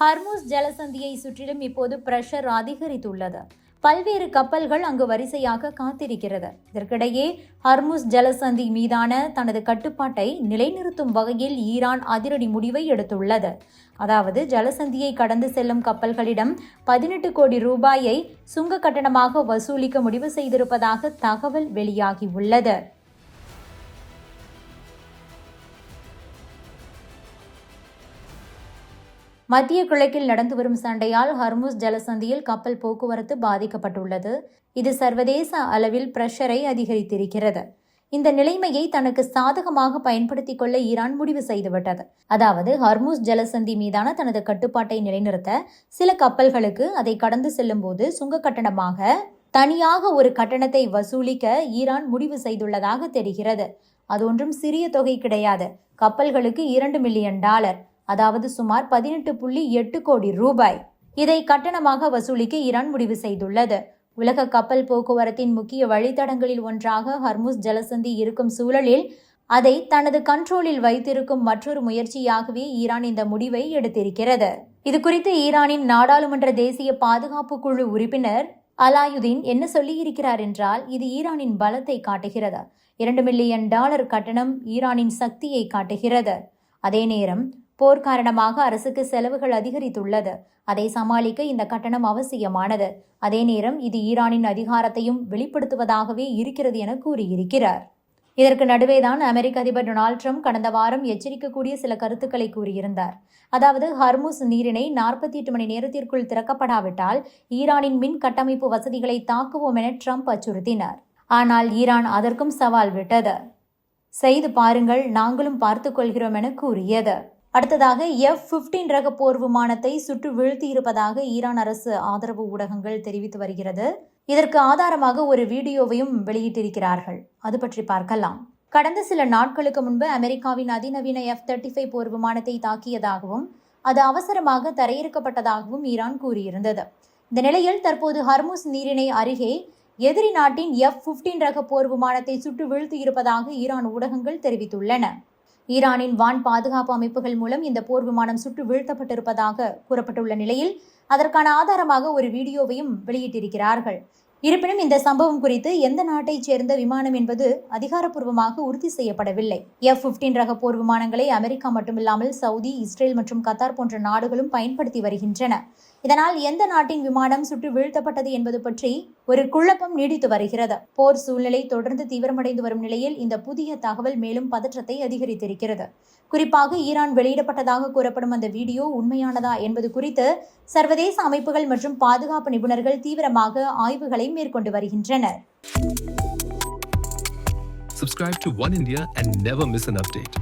ஹர்முஸ் ஜலசந்தியை சுற்றிலும் இப்போது பிரஷர் அதிகரித்துள்ளது. பல்வேறு கப்பல்கள் அங்கு வரிசையாக காத்திருக்கிறது. இதற்கிடையே ஹர்முஸ் ஜலசந்தி மீதான தனது கட்டுப்பாட்டை நிலைநிறுத்தும் வகையில் ஈரான் அதிரடி முடிவை எடுத்துள்ளது. அதாவது ஜலசந்தியை கடந்து செல்லும் கப்பல்களிடம் 18 கோடி ரூபாயை சுங்க கட்டணமாக வசூலிக்க முடிவு செய்திருப்பதாக தகவல் வெளியாகியுள்ளது. மத்திய கிழக்கில் நடந்து வரும் சண்டையால் ஹர்முஸ் ஜலசந்தியில் கப்பல் போக்குவரத்து பாதிக்கப்பட்டுள்ளது. இது சர்வதேச அளவில் பிரஷரை அதிகரித்திருக்கிறது. இந்த நிலைமையை தனக்கு சாதகமாக பயன்படுத்திக் கொள்ள ஈரான் முடிவு செய்துவிட்டது. அதாவது ஹர்முஸ் ஜலசந்தி மீதான தனது கட்டுப்பாட்டை நிலைநிறுத்த சில கப்பல்களுக்கு அதை கடந்து செல்லும் போது சுங்க கட்டணமாக தனியாக ஒரு கட்டணத்தை வசூலிக்க ஈரான் முடிவு செய்துள்ளதாக தெரிகிறது. அது ஒன்றும் சிறிய தொகை கிடையாது. கப்பல்களுக்கு $2 மில்லியன், அதாவது சுமார் 18.8 கோடி ரூபாய். இதை கட்டணமாக வசூலிக்க ஈரான் முடிவு செய்துள்ளது. உலக கப்பல் போக்குவரத்தின் முக்கிய வழித்தடங்களில் ஒன்றாக ஹர்முஸ் ஜலசந்தி இருக்கும் சூழலில் அதை தனது கண்ட்ரோலில் வைத்திருக்கும் மற்றொரு முயற்சியாகவே ஈரான் இந்த முடிவை எடுத்திருக்கிறது. இது குறித்து ஈரானின் நாடாளுமன்ற தேசிய பாதுகாப்பு குழு உறுப்பினர் அலாயுதீன் என்ன சொல்லியிருக்கிறார் என்றால், இது ஈரானின் பலத்தை காட்டுகிறது. $2 மில்லியன் கட்டணம் ஈரானின் சக்தியை காட்டுகிறது. அதே நேரம் போர் காரணமாக அரசுக்கு செலவுகள் அதிகரித்துள்ளது. அதை சமாளிக்க இந்த கட்டணம் அவசியமானது. அதே நேரம் இது ஈரானின் அதிகாரத்தையும் வெளிப்படுத்துவதாகவே இருக்கிறது என கூறியிருக்கிறார். இதற்கு நடுவேதான் அமெரிக்க அதிபர் டொனால்ட் ட்ரம்ப் கடந்த வாரம் எச்சரிக்கக்கூடிய சில கருத்துக்களை கூறியிருந்தார். அதாவது ஹர்முஸ் நீரிணை 48 மணி நேரத்திற்குள் திறக்கப்படாவிட்டால் ஈரானின் மின் கட்டமைப்பு வசதிகளை தாக்குவோம் என ட்ரம்ப் அச்சுறுத்தினார். ஆனால் ஈரான் அதற்கும் சவால் விட்டது. செய்து பாருங்கள், நாங்களும் பார்த்துக் கொள்கிறோம் என கூறியது. அடுத்ததாக F-15 ரக போர் விமானத்தை சுட்டு வீழ்த்தியிருப்பதாக ஈரான் அரசு ஆதரவு ஊடகங்கள் தெரிவித்து வருகிறது. இதற்கு ஆதாரமாக ஒரு வீடியோவையும் வெளியிட்டிருக்கிறார்கள். அது பற்றி பார்க்கலாம். கடந்த சில நாட்களுக்கு முன்பு அமெரிக்காவின் அதிநவீன F-35 போர் விமானத்தை தாக்கியதாகவும் அது அவசரமாக தரையிறக்கப்பட்டதாகவும் ஈரான் கூறியிருந்தது. இந்த நிலையில் தற்போது ஹர்முஸ் நீரிணை அருகே எதிரி நாட்டின் F-15 ரக போர் விமானத்தை சுட்டு வீழ்த்தியிருப்பதாக ஈரான் ஊடகங்கள் தெரிவித்துள்ளன. ஈரானின் வான் பாதுகாப்பு அமைப்புகள் மூலம் இந்த போர் விமானம் சுட்டு வீழ்த்தப்பட்டிருப்பதாக கூறப்பட்டுள்ள நிலையில் அதற்கான ஆதாரமாக ஒரு வீடியோவையும் வெளியிட்டிருக்கிறார்கள். இருப்பினும் இந்த சம்பவம் குறித்து எந்த நாட்டைச் சேர்ந்த விமானம் என்பது அதிகாரப்பூர்வமாக உறுதி செய்யப்படவில்லை. F-15 ரக போர் விமானங்களை அமெரிக்கா மட்டுமில்லாமல் சவுதி, இஸ்ரேல் மற்றும் கத்தார் போன்ற நாடுகளும் பயன்படுத்தி வருகின்றன. இதனால் எந்த நாட்டின் விமானம் சுட்டு வீழ்த்தப்பட்டது என்பது பற்றி ஒரு குழப்பம் நீடித்து வருகிறது. போர் சூழ்நிலை தொடர்ந்து தீவிரமடைந்து வரும் நிலையில் இந்த புதிய தகவல் மேலும் பதற்றத்தை அதிகரித்திருக்கிறது. குறிப்பாக ஈரான் வெளியிடப்பட்டதாக கூறப்படும் அந்த வீடியோ உண்மையானதா என்பது குறித்து சர்வதேச அமைப்புகள் மற்றும் பாதுகாப்பு நிபுணர்கள் தீவிரமாக ஆய்வுகளை மேற்கொண்டு வருகின்றனர். Subscribe to One India and never miss an update.